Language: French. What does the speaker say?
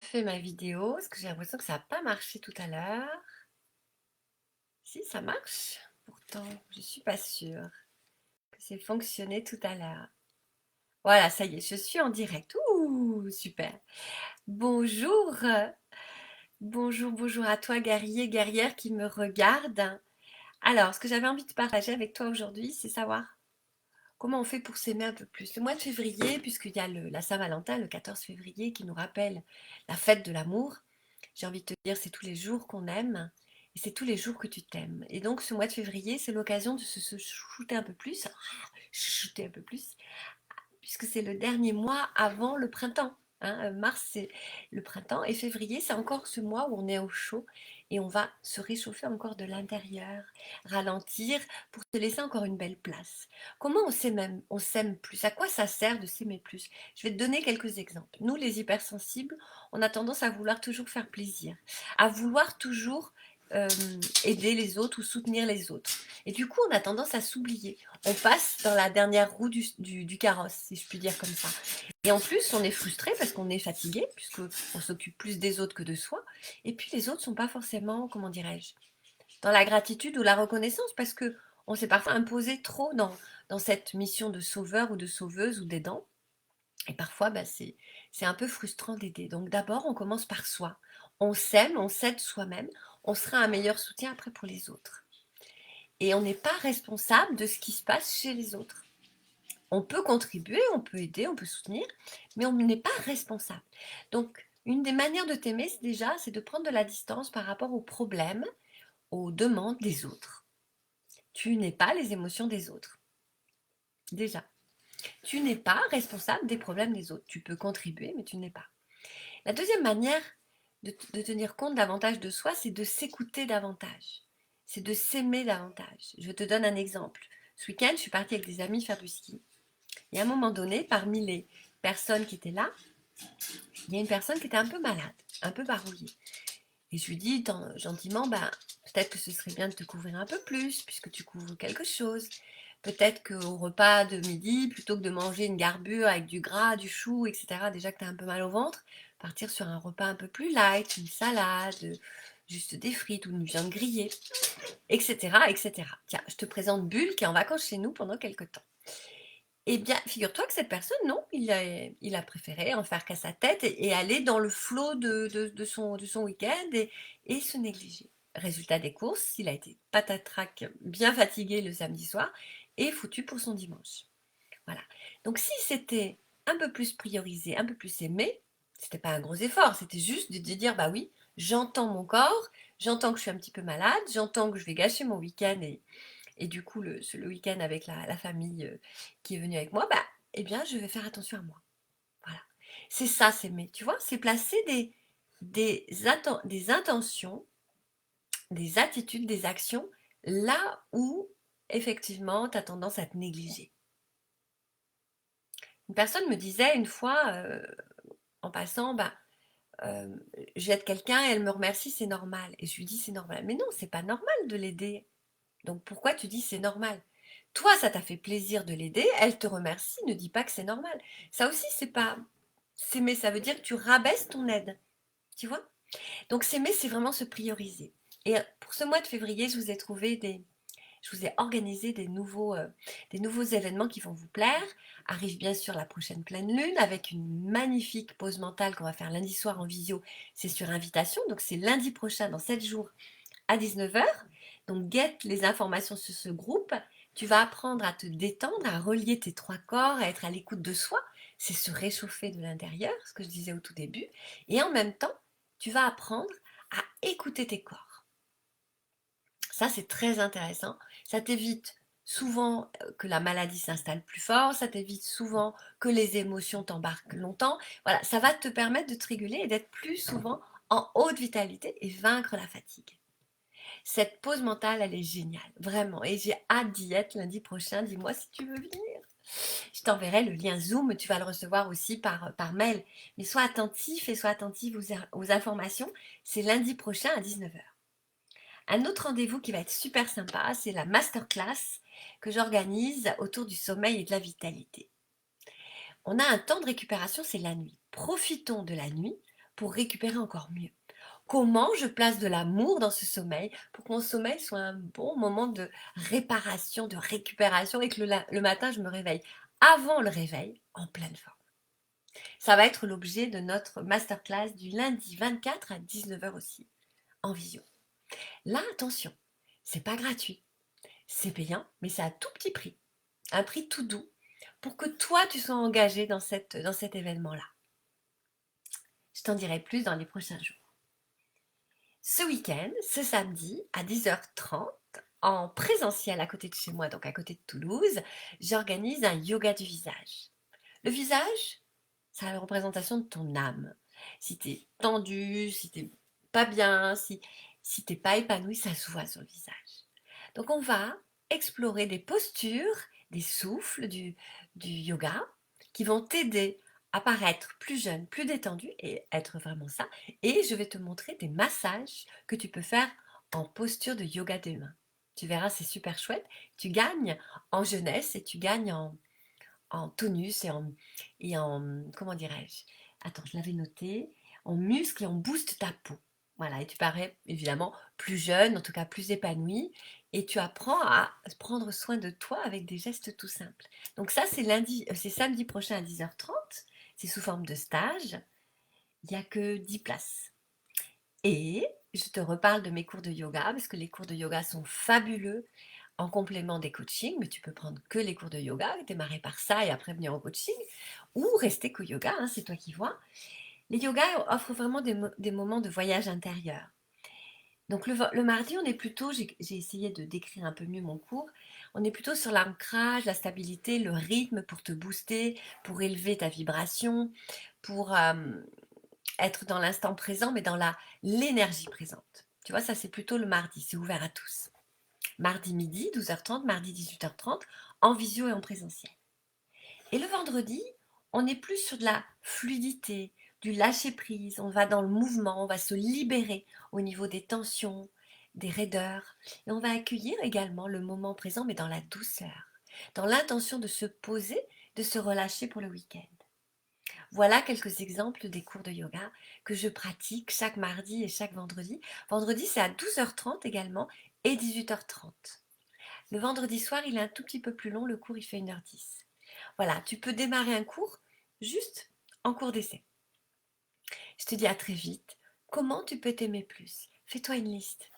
fait ma vidéo parce que j'ai l'impression que ça n'a pas marché tout à l'heure. Si, ça marche. Pourtant, je suis pas sûre que c'est fonctionné tout à l'heure. Voilà, ça y est, je suis en direct. Ouh, super. Bonjour, bonjour à toi, guerrier, guerrière qui me regarde. Alors, ce que j'avais envie de partager avec toi aujourd'hui, c'est savoir comment on fait pour s'aimer un peu plus. Le mois de février, puisqu'il y a la Saint-Valentin, le 14 février, qui nous rappelle la fête de l'amour. J'ai envie de te dire, c'est tous les jours qu'on aime et c'est tous les jours que tu t'aimes. Et donc, ce mois de février, c'est l'occasion de se chouchouter un peu plus, chouchouter un peu plus, puisque c'est le dernier mois avant le printemps. Hein. Mars, c'est le printemps et février, c'est encore ce mois où on est au chaud et on va se réchauffer encore de l'intérieur, ralentir pour se laisser encore une belle place. Comment on s'aime plus? À quoi ça sert de s'aimer plus? Je vais te donner quelques exemples. Nous, les hypersensibles, on a tendance à vouloir toujours faire plaisir, à vouloir toujours euh, aider les autres ou soutenir les autres. Et du coup, on a tendance à s'oublier. On passe dans la dernière roue du carrosse, si je puis dire comme ça. Et en plus, on est frustré parce qu'on est fatigué, puisqu'on s'occupe plus des autres que de soi. Et puis, les autres ne sont pas forcément, comment dirais-je, dans la gratitude ou la reconnaissance, parce que on s'est parfois imposé trop dans cette mission de sauveur ou de sauveuse ou d'aidant. Et parfois, c'est un peu frustrant d'aider. Donc d'abord, on commence par soi. On s'aime, on s'aide soi-même. On sera un meilleur soutien après pour les autres. Et on n'est pas responsable de ce qui se passe chez les autres. On peut contribuer, on peut aider, on peut soutenir, mais on n'est pas responsable. Donc, une des manières de t'aimer, c'est de prendre de la distance par rapport aux problèmes, aux demandes des autres. Tu n'es pas les émotions des autres. Déjà. Tu n'es pas responsable des problèmes des autres. Tu peux contribuer, mais tu n'es pas. La deuxième manière de tenir compte davantage de soi, c'est de s'écouter davantage. C'est de s'aimer davantage. Je te donne un exemple. Ce week-end, je suis partie avec des amis faire du ski. Et à un moment donné, parmi les personnes qui étaient là, il y a une personne qui était un peu malade, un peu barouillée. Et je lui dis gentiment, bah, peut-être que ce serait bien de te couvrir un peu plus, puisque tu couvres quelque chose. Peut-être qu'au repas de midi, plutôt que de manger une garbure avec du gras, du chou, etc., déjà que tu as un peu mal au ventre, partir sur un repas un peu plus light, une salade, juste des frites ou une viande grillée, etc., etc. Tiens, je te présente Bulle qui est en vacances chez nous pendant quelques temps. Eh bien, figure-toi que cette personne, non, il a préféré en faire qu'à sa tête et aller dans le flot de son week-end et se négliger. Résultat des courses, il a été patatrac bien fatigué le samedi soir et foutu pour son dimanche. Voilà. Donc si c'était un peu plus priorisé, un peu plus aimé, c'était pas un gros effort, c'était juste de dire bah oui, j'entends mon corps, j'entends que je suis un petit peu malade, j'entends que je vais gâcher mon week-end et du coup, le week-end avec la famille qui est venue avec moi, bah, eh bien, je vais faire attention à moi. Voilà. C'est ça, s'aimer, tu vois, c'est placer des intentions, des attitudes, des actions là où, effectivement, tu as tendance à te négliger. Une personne me disait une fois, en passant, bah, euh, j'aide quelqu'un et elle me remercie, c'est normal. Et je lui dis, c'est normal. Mais non, c'est pas normal de l'aider. Donc pourquoi tu dis c'est normal? Toi, ça t'a fait plaisir de l'aider, elle te remercie, ne dis pas que c'est normal. Ça aussi, c'est pas s'aimer, ça veut dire que tu rabaisses ton aide, tu vois? Donc s'aimer, c'est vraiment se prioriser. Et pour ce mois de février, je vous ai organisé des nouveaux événements qui vont vous plaire. Arrive bien sûr la prochaine pleine lune avec une magnifique pause mentale qu'on va faire lundi soir en visio. C'est sur invitation, donc c'est lundi prochain dans 7 jours à 19 heures. Donc, guette les informations sur ce groupe. Tu vas apprendre à te détendre, à relier tes trois corps, à être à l'écoute de soi. C'est se réchauffer de l'intérieur, ce que je disais au tout début. Et en même temps, tu vas apprendre à écouter tes corps. Ça, c'est très intéressant. Ça t'évite souvent que la maladie s'installe plus fort, ça t'évite souvent que les émotions t'embarquent longtemps. Voilà, ça va te permettre de te réguler et d'être plus souvent en haute vitalité et vaincre la fatigue. Cette pause mentale, elle est géniale, vraiment. Et j'ai hâte d'y être lundi prochain. Dis-moi si tu veux venir. Je t'enverrai le lien Zoom. Tu vas le recevoir aussi par mail. Mais sois attentif et sois attentive aux informations. C'est lundi prochain à 19 heures. Un autre rendez-vous qui va être super sympa, c'est la masterclass que j'organise autour du sommeil et de la vitalité. On a un temps de récupération, c'est la nuit. Profitons de la nuit pour récupérer encore mieux? Comment je place de l'amour dans ce sommeil pour que mon sommeil soit un bon moment de réparation, de récupération et que le matin, je me réveille avant le réveil en pleine forme? Ça va être l'objet de notre masterclass du lundi 24 à 19 h aussi, en visio. Là, attention, c'est pas gratuit, c'est payant, mais c'est à tout petit prix, un prix tout doux, pour que toi, tu sois engagé dans cet événement-là. Je t'en dirai plus dans les prochains jours. Ce week-end, ce samedi, à 10h30, en présentiel à côté de chez moi, donc à côté de Toulouse, j'organise un yoga du visage. Le visage, c'est la représentation de ton âme. Si tu es tendu, si tu pas bien, si tu pas épanoui, ça se voit sur le visage. Donc on va explorer des postures, des souffles du yoga qui vont t'aider à paraître plus jeune, plus détendu et être vraiment ça. Et je vais te montrer des massages que tu peux faire en posture de yoga des mains. Tu verras, c'est super chouette. Tu gagnes en jeunesse et tu gagnes en tonus et en comment dirais-je? Attends, je l'avais noté. En muscle et on booste ta peau. Voilà, et tu parais évidemment plus jeune, en tout cas plus épanoui, et tu apprends à prendre soin de toi avec des gestes tout simples. Donc ça, c'est samedi prochain à 10h30. C'est sous forme de stage. Il n'y a que 10 places. Et je te reparle de mes cours de yoga, parce que les cours de yoga sont fabuleux en complément des coachings, mais tu peux prendre que les cours de yoga, démarrer par ça et après venir au coaching, ou rester qu'au yoga, hein, c'est toi qui vois. Les yogas offrent vraiment des moments de voyage intérieur. Donc le mardi, on est plutôt, j'ai essayé de décrire un peu mieux mon cours, on est plutôt sur l'ancrage, la stabilité, le rythme pour te booster, pour élever ta vibration, pour être dans l'instant présent, mais dans l'énergie présente. Tu vois, ça c'est plutôt le mardi, c'est ouvert à tous. Mardi midi, 12h30, mardi 18h30, en visio et en présentiel. Et le vendredi, on est plus sur de la fluidité, du lâcher-prise, on va dans le mouvement, on va se libérer au niveau des tensions, des raideurs, et on va accueillir également le moment présent, mais dans la douceur, dans l'intention de se poser, de se relâcher pour le week-end. Voilà quelques exemples des cours de yoga que je pratique chaque mardi et chaque vendredi. Vendredi, c'est à 12h30 également et 18h30. Le vendredi soir, il est un tout petit peu plus long, le cours il fait 1h10. Voilà, tu peux démarrer un cours juste en cours d'essai. Je te dis à très vite. Comment tu peux t'aimer plus? Fais-toi une liste.